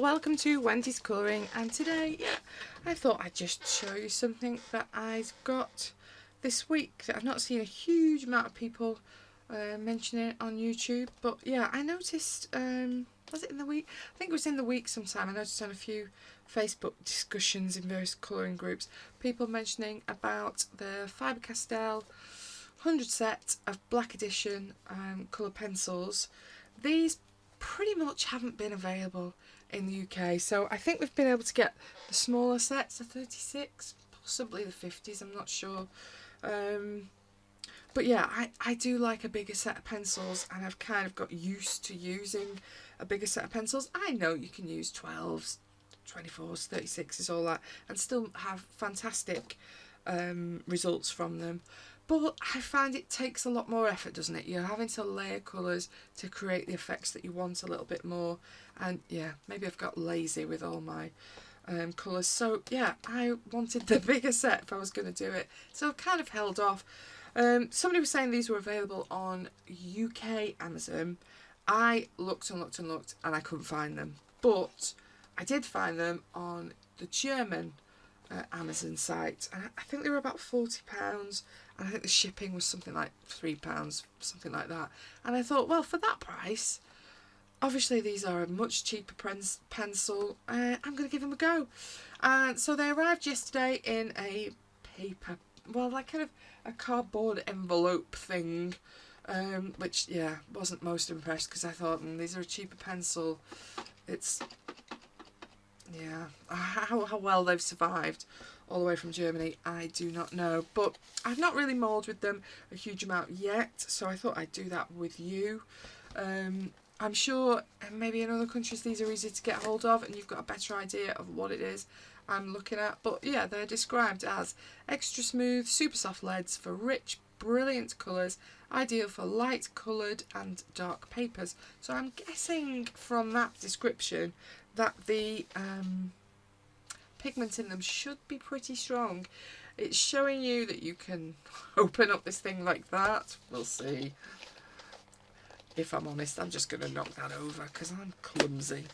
welcome to Wendy's Colouring, and today, I thought I'd just show you something that I've got this week that I've not seen a huge amount of people mentioning on YouTube, but yeah, I noticed, was it in the week? I think it was in the week sometime. I noticed on a few Facebook discussions in various colouring groups, people mentioning about the Faber Castell 100 set of Black Edition colour pencils. These pretty much haven't been available in the UK, so I think we've been able to get the smaller sets, the 36, possibly the 50s, I'm not sure. But yeah, I do like a bigger set of pencils, and I've kind of got used to using a bigger set of pencils. I know you can use 12s, 24s, 36s, all that, and still have fantastic results from them. But I find it takes a lot more effort, doesn't it? You're having to layer colours to create the effects that you want a little bit more. And yeah, maybe I've got lazy with all my colours. So yeah, I wanted the bigger set if I was going to do it. So I've kind of held off. Somebody was saying these were available on UK Amazon. I looked and looked and looked and I couldn't find them. But I did find them on the German Amazon site. And I think they were about £40. And I think the shipping was something like £3, something like that. And I thought, well, for that price, obviously these are a much cheaper pencil. I'm going to give them a go. And so they arrived yesterday in a paper, well, like kind of a cardboard envelope thing. Which, yeah, wasn't most impressed because I thought, these are a cheaper pencil. It's, yeah, how well they've survived all the way from Germany, I do not know. But I've not really mauled with them a huge amount yet, so I thought I'd do that with you. I'm sure maybe in other countries these are easy to get hold of and you've got a better idea of what it is I'm looking at. But yeah, they're described as extra smooth, super soft leads for rich, brilliant colours, ideal for light coloured and dark papers. So I'm guessing from that description that the pigment in them should be pretty strong. It's showing you that you can open up this thing like that. We'll see. If I'm honest, I'm just going to knock that over because I'm clumsy.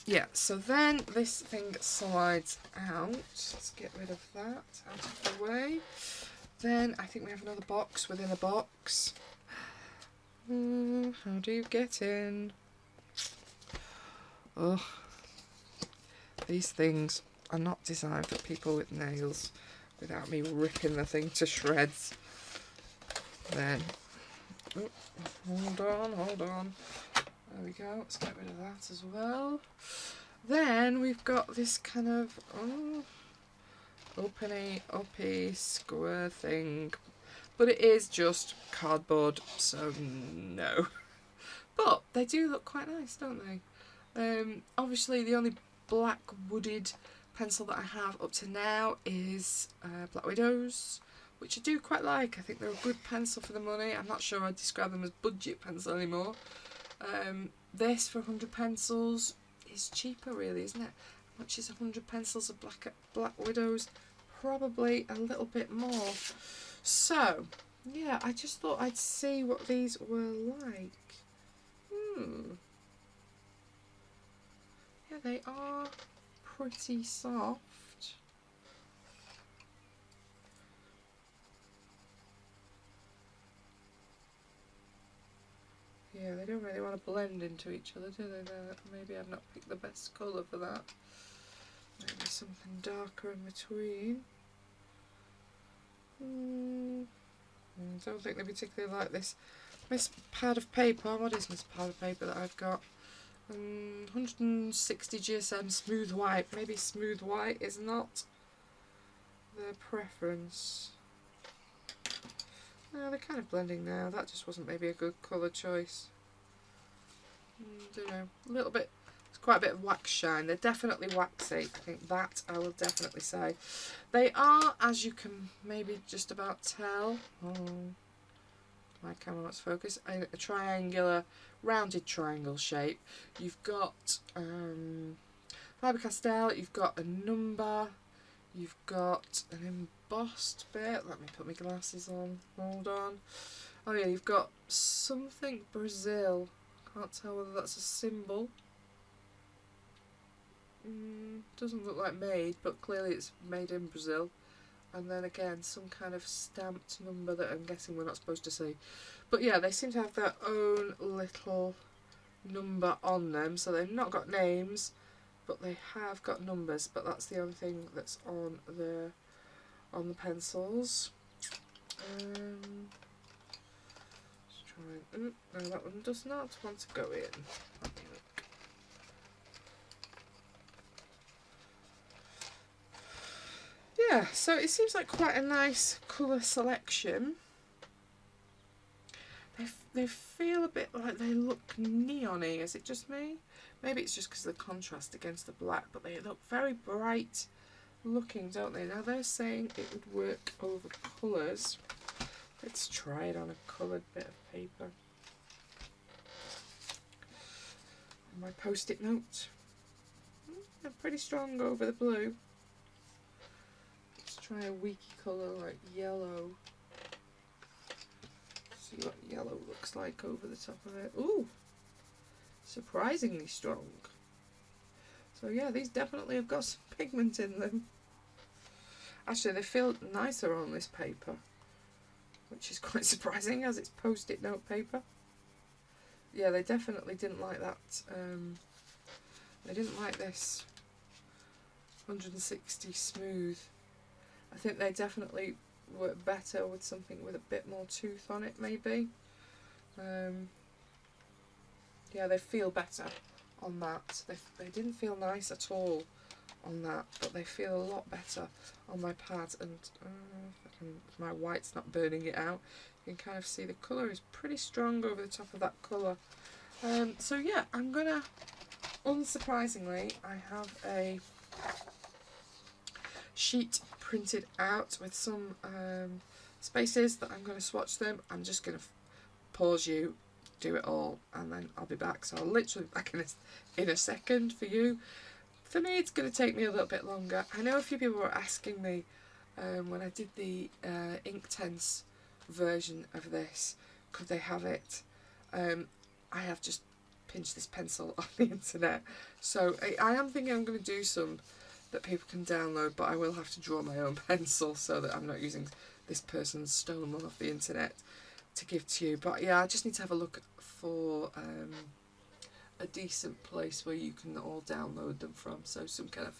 Yeah, so then this thing slides out. Let's get rid of that out of the way. Then I think we have another box within a box. How do you get in? Ugh. These things are not designed for people with nails without me ripping the thing to shreds. Then, oh, hold on. There we go. Let's get rid of that as well. Then we've got this kind of uppy square thing. But it is just cardboard, so no. But they do look quite nice, don't they? Obviously the only black wooded pencil that I have up to now is Black Widows, which I do quite like. I think they're a good pencil for the money. I'm not sure I'd describe them as budget pencil anymore. This for 100 pencils is cheaper really, isn't it? How much is 100 pencils of Black Widows? Probably a little bit more. So yeah, I just thought I'd see what these were like. Yeah, they are pretty soft. Yeah, they don't really want to blend into each other, do they? Maybe I've not picked the best colour for that. Maybe something darker in between. I don't think they particularly like this pad of paper. What is this pad of paper that I've got? 160 GSM smooth white. Maybe smooth white is not their preference. No, they're kind of blending now. That just wasn't maybe a good colour choice. Don't know. A little bit. It's quite a bit of wax shine. They're definitely waxy. I think that I will definitely say. They are, as you can maybe just about tell. My camera wants to focus. A triangular, rounded triangle shape. You've got Faber Castell. You've got a number. You've got an embossed bit. Let me put my glasses on. Hold on. Oh yeah, you've got something Brazil. Can't tell whether that's a symbol Doesn't look like made, but clearly it's made in Brazil. And then again, some kind of stamped number that I'm guessing we're not supposed to see. But yeah, they seem to have their own little number on them. So they've not got names, but they have got numbers. But that's the only thing that's on the pencils. Let's try. No, that one does not want to go in. Let me look. Yeah, so it seems like quite a nice colour selection. They feel a bit like they look neon-y. Is it just me? Maybe it's just because of the contrast against the black, but they look very bright looking, don't they? Now they're saying it would work over colours. Let's try it on a coloured bit of paper. My post-it note. They're pretty strong over the blue. Let's try a weaky colour like yellow. See what yellow looks like over the top of it. Ooh! Surprisingly strong. So yeah, these definitely have got some pigment in them. Actually, they feel nicer on this paper, which is quite surprising as it's post-it note paper. Yeah, they definitely didn't like that. They didn't like this 160 smooth. I think they definitely work better with something with a bit more tooth on it, maybe. Yeah, they feel better on that. They didn't feel nice at all on that, but they feel a lot better on my pad. And my white's not burning it out. You can kind of see the colour is pretty strong over the top of that colour. So yeah, I'm gonna, unsurprisingly, I have a sheet printed out with some spaces that I'm going to swatch them. I'm just going to pause you, do it all, and then I'll be back. So I'll literally be back in a second for you. For me, it's going to take me a little bit longer. I know a few people were asking me when I did the Inktense version of this, could they have it? I have just pinched this pencil off the internet, so I am thinking I'm going to do some that people can download, but I will have to draw my own pencil so that I'm not using this person's stolen one off the internet to give to you. But yeah, I just need to have a look for a decent place where you can all download them from, so some kind of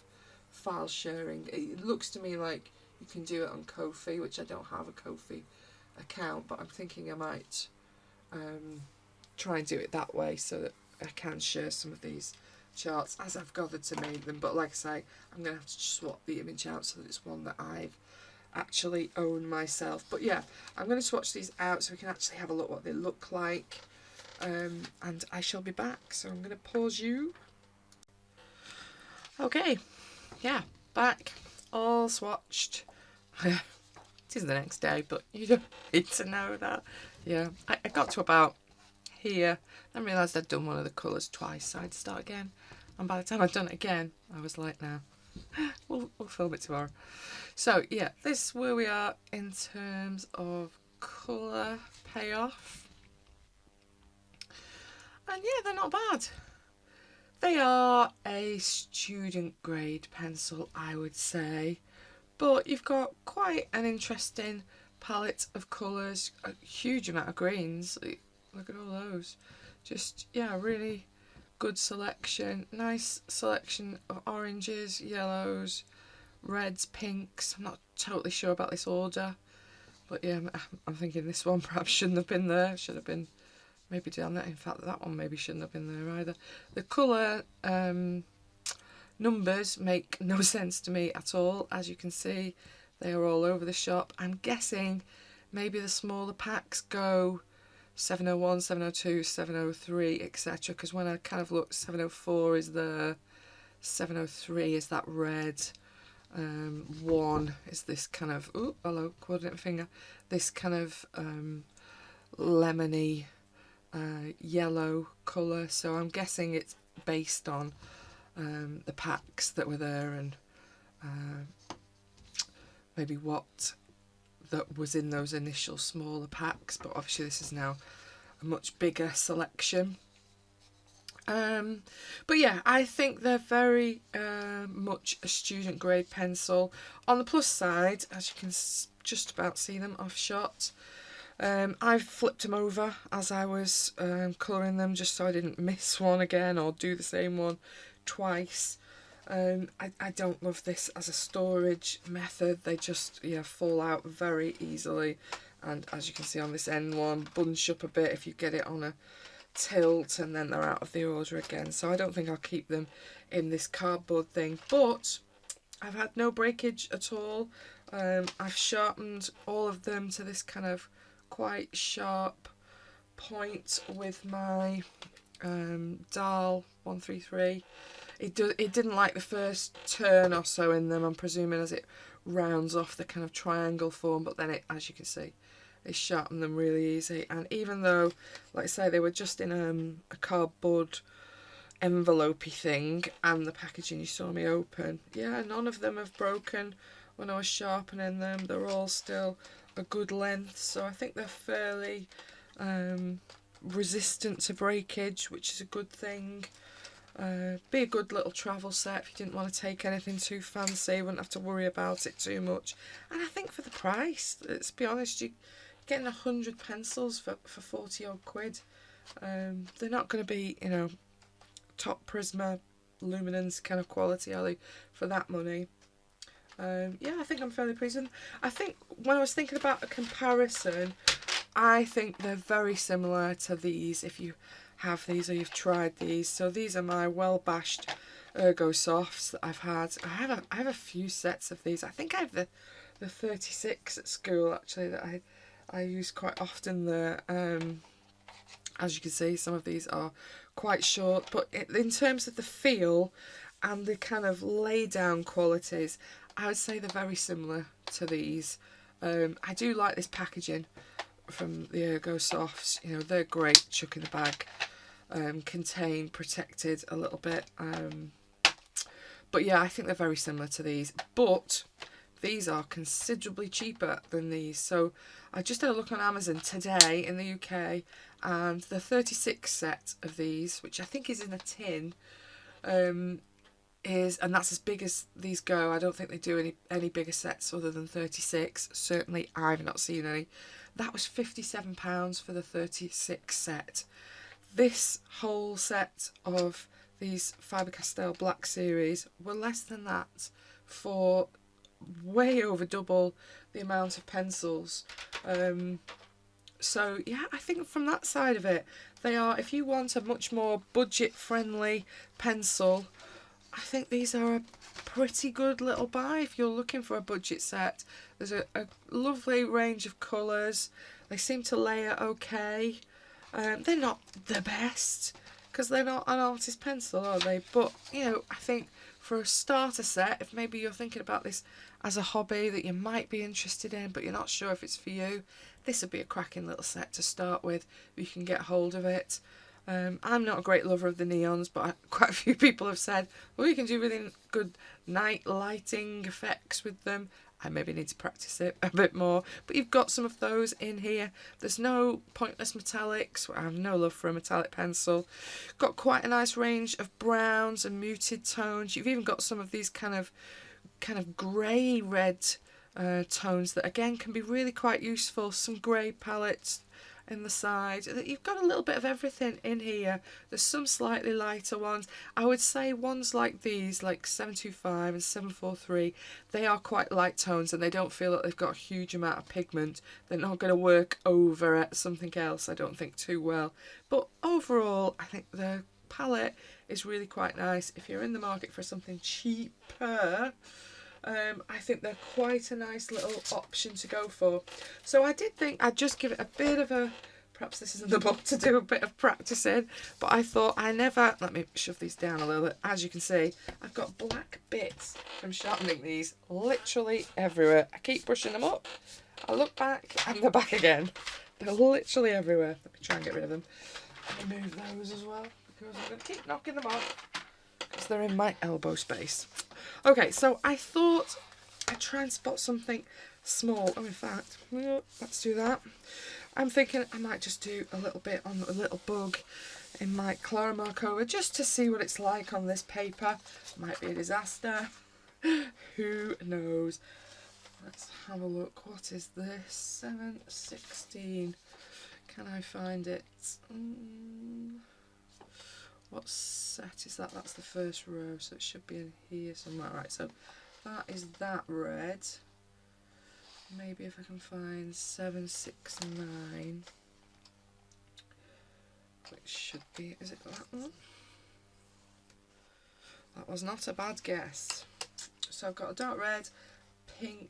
file sharing. It looks to me like you can do it on Ko-fi, which I don't have a Ko-fi account, but I'm thinking I might try and do it that way so that I can share some of these charts as I've gathered to make them. But like I say, I'm going to have to swap the image out so that it's one that I've actually own myself. But yeah, I'm going to swatch these out so we can actually have a look what they look like, and I shall be back. So I'm going to pause you. Okay, yeah, back, all swatched. It is the next day, but you don't need to know that. Yeah, I got to about here, then realised I'd done one of the colours twice, so I'd start again. And by the time I'd done it again, I was like, nah, we'll film it tomorrow. So yeah, this is where we are in terms of colour payoff. And yeah, they're not bad. They are a student grade pencil, I would say, but you've got quite an interesting palette of colours, a huge amount of greens. Look at all those. Just, yeah, really good selection. Nice selection of oranges, yellows, reds, pinks. I'm not totally sure about this order, but yeah, I'm thinking this one perhaps shouldn't have been there. Should have been maybe down there. In fact, that one maybe shouldn't have been there either. The colour numbers make no sense to me at all. As you can see, they are all over the shop. I'm guessing maybe the smaller packs go 701, 702, 703, etc. Because when I kind of look, 704 is the 703 is that red. 1 is this kind of, oh, hello, coordinate finger. This kind of lemony yellow colour. So I'm guessing it's based on the packs that were there and maybe what that was in those initial smaller packs, but obviously this is now a much bigger selection. But yeah, I think they're very much a student grade pencil. On the plus side, as you can just about see them off shot, I've flipped them over as I was colouring them, just so I didn't miss one again or do the same one twice. I don't love this as a storage method. They just fall out very easily, and as you can see on this end one, bunch up a bit if you get it on a tilt, and then they're out of the order again. So I don't think I'll keep them in this cardboard thing, but I've had no breakage at all. I've sharpened all of them to this kind of quite sharp point with my Dahl 133. It didn't like the first turn or so in them, I'm presuming, as it rounds off the kind of triangle form, but then it, as you can see, it sharpened them really easy. And even though, like I say, they were just in a cardboard envelopey thing, and the packaging you saw me open, yeah, none of them have broken when I was sharpening them. They're all still a good length, so I think they're fairly resistant to breakage, which is a good thing. Be a good little travel set if you didn't want to take anything too fancy. You wouldn't have to worry about it too much. And I think for the price, let's be honest, you're getting 100 pencils for 40 odd quid. They're not going to be, you know, top Prisma luminance kind of quality, are they, for that money? Yeah, I think I'm fairly pleased. And I think when I was thinking about a comparison, I think they're very similar to these if you have these or you've tried these. So these are my well bashed Ergo Softs that I've had. I have a few sets of these. I think I have the 36 at school actually that I use quite often there. As you can see, some of these are quite short, but in terms of the feel and the kind of lay down qualities, I would say they're very similar to these. I do like this packaging from the Ergo Softs. You know, they're great, chuck in the bag, contained, protected a little bit. But yeah, I think they're very similar to these, but these are considerably cheaper than these. So I just had a look on Amazon today in the UK, and the 36 set of these, which I think is in a tin, and that's as big as these go. I don't think they do any bigger sets other than 36. Certainly I've not seen any. That was £57 for the 36 set. This whole set of these Faber Castell Black Series were less than that for way over double the amount of pencils. So yeah, I think from that side of it, they are, if you want a much more budget friendly pencil, I think these are a pretty good little buy if you're looking for a budget set. There's a lovely range of colours. They seem to layer okay. They're not the best because they're not an artist pencil, are they? But, you know, I think for a starter set, if maybe you're thinking about this as a hobby that you might be interested in but you're not sure if it's for you, this would be a cracking little set to start with if you can get hold of it. I'm not a great lover of the neons, but quite a few people have said, well, you can do really good night lighting effects with them. I maybe need to practice it a bit more, but you've got some of those in here. There's no pointless metallics. I have no love for a metallic pencil. Got quite a nice range of browns and muted tones. You've even got some of these kind of grey red tones that again can be really quite useful. Some grey palettes in the side. You've got a little bit of everything in here. There's some slightly lighter ones. I would say ones like these, like 725 and 743, they are quite light tones and they don't feel like they've got a huge amount of pigment. They're not going to work over at something else, I don't think, too well. But overall, I think the palette is really quite nice. If you're in the market for something cheaper, I think they're quite a nice little option to go for. So I did think I'd just give it a bit of a, perhaps this isn't the book to do a bit of practicing, but I thought let me shove these down a little bit. As you can see, I've got black bits from sharpening these literally everywhere. I keep brushing them up, I look back and they're back again. They're literally everywhere. Let me try and get rid of them. Let me move those as well, because I'm going to keep knocking them off because they're in my elbow space. Okay, so I thought I'd try and spot something small. Oh, in fact, let's do that. I'm thinking I might just do a little bit on a little bug in my Clara Markova just to see what it's like on this paper. Might be a disaster. Who knows? Let's have a look. What is this? 716. Can I find it? What set is that? That's the first row, so it should be in here somewhere. Right, so that is that red. Maybe if I can find 769, which should be, is it that one? That was not a bad guess. So I've got a dark red, pink.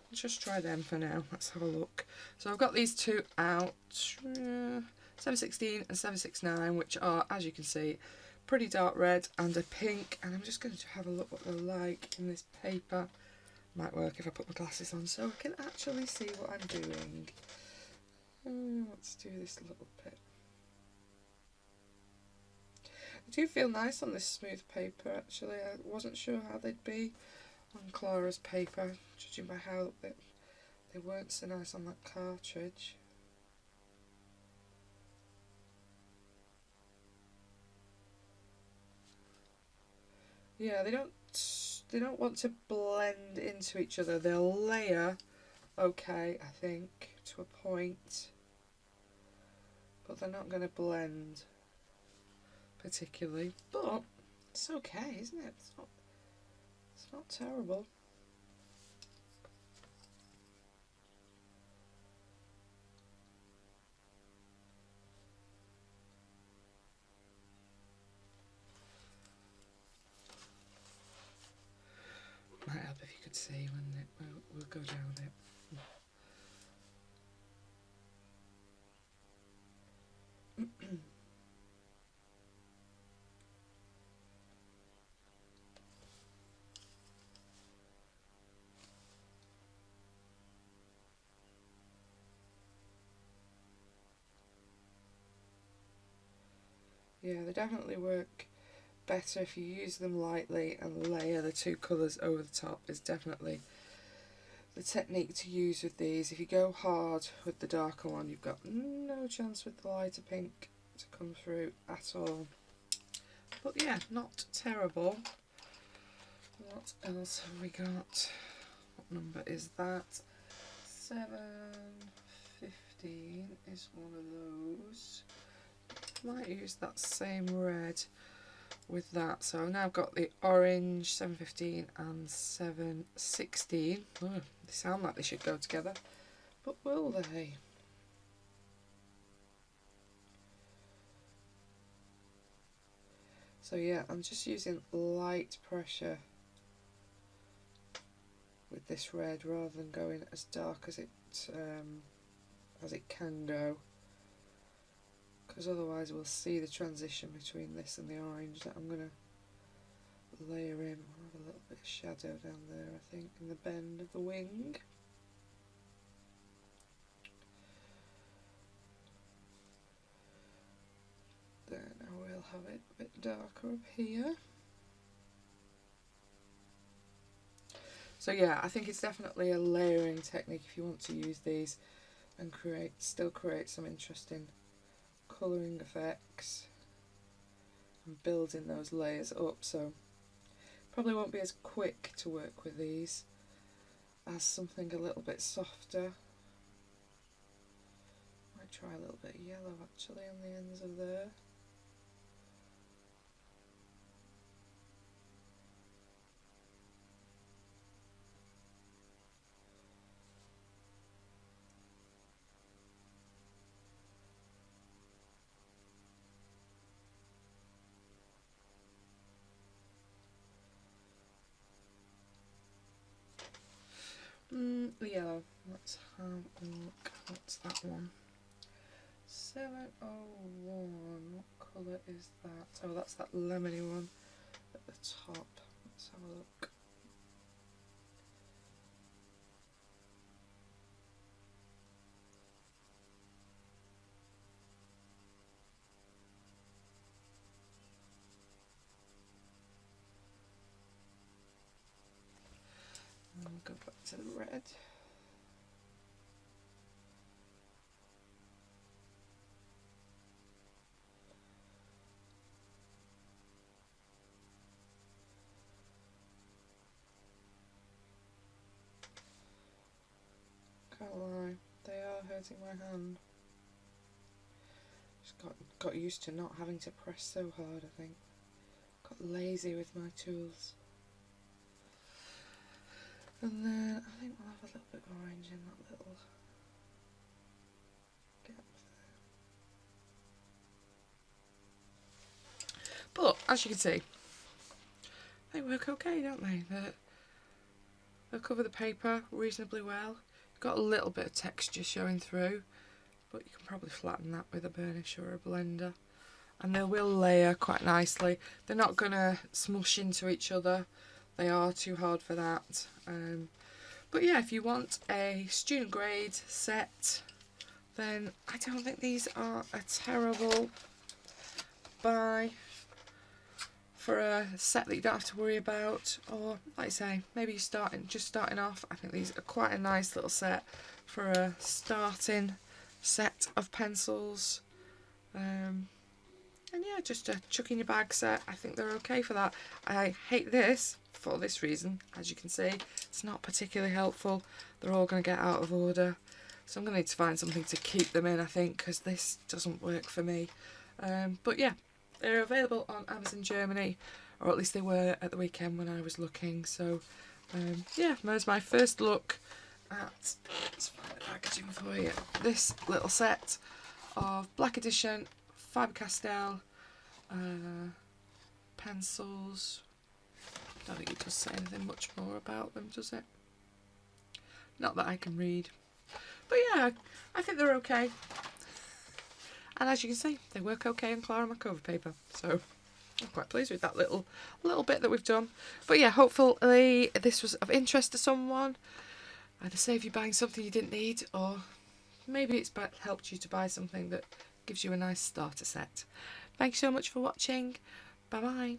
Let's just try them for now. Let's have a look. So I've got these two out, 716 and 769, which are, as you can see, pretty dark red and a pink. And I'm just going to have a look what they're like in this paper. Might work if I put my glasses on so I can actually see what I'm doing. Let's do this little bit. They do feel nice on this smooth paper actually. I wasn't sure how they'd be on Clara's paper, judging by how they weren't so nice on that cartridge. Yeah, they don't want to blend into each other. They'll layer okay, I think, to a point, but they're not going to blend particularly. But it's okay, isn't it? It's not terrible. Might help if you could see when we'll go down it. Yeah, they definitely work better if you use them lightly and layer the two colours over the top is definitely the technique to use with these. If you go hard with the darker one, you've got no chance with the lighter pink to come through at all. But yeah, not terrible. What else have we got? What number is that? 715 is one of those. Might use that same red with that. So I've now got the orange, 715 and 716. Oh, they sound like they should go together, but will they? So yeah, I'm just using light pressure with this red rather than going as dark as it can go, because otherwise we'll see the transition between this and the orange that I'm going to layer in. I'll have a little bit of shadow down there, I think, in the bend of the wing. Then I will have it a bit darker up here. So yeah, I think it's definitely a layering technique if you want to use these and still create some interesting colouring effects and building those layers up. So probably won't be as quick to work with these as something a little bit softer. Might try a little bit of yellow actually on the ends of there. The yellow. Let's have a look. What's that one? 701. What colour is that? Oh, that's that lemony one at the top. Let's have a look. And we'll go back to the red. hurting my hand. Just got used to not having to press so hard, I think. Got lazy with my tools. And then I think we'll have a little bit of orange in that little gap there. But as you can see, they work okay, don't they? They'll cover the paper reasonably well. Got a little bit of texture showing through, but you can probably flatten that with a burnish or a blender. And they will layer quite nicely. They're not going to smush into each other. They are too hard for that. But yeah, if you want a student grade set, then I don't think these are a terrible buy for a set that you don't have to worry about. Or like I say, maybe you're just starting off. I think these are quite a nice little set for a starting set of pencils. And yeah, just a chuck in your bag set. I think they're okay for that. I hate this for this reason. As you can see, it's not particularly helpful. They're all going to get out of order. So I'm going to need to find something to keep them in, I think, because this doesn't work for me. But yeah, they're available on Amazon Germany, or at least they were at the weekend when I was looking. So yeah, there's my first look at, let's find the packaging for you, this little set of Black Edition Faber Castell pencils. I don't think it does say anything much more about them, does it? Not that I can read. But yeah, I think they're okay. And as you can see, they work okay on Clara cover paper. So I'm quite pleased with that little bit that we've done. But yeah, hopefully this was of interest to someone. Either save you buying something you didn't need, or maybe it's helped you to buy something that gives you a nice starter set. Thank you so much for watching. Bye bye.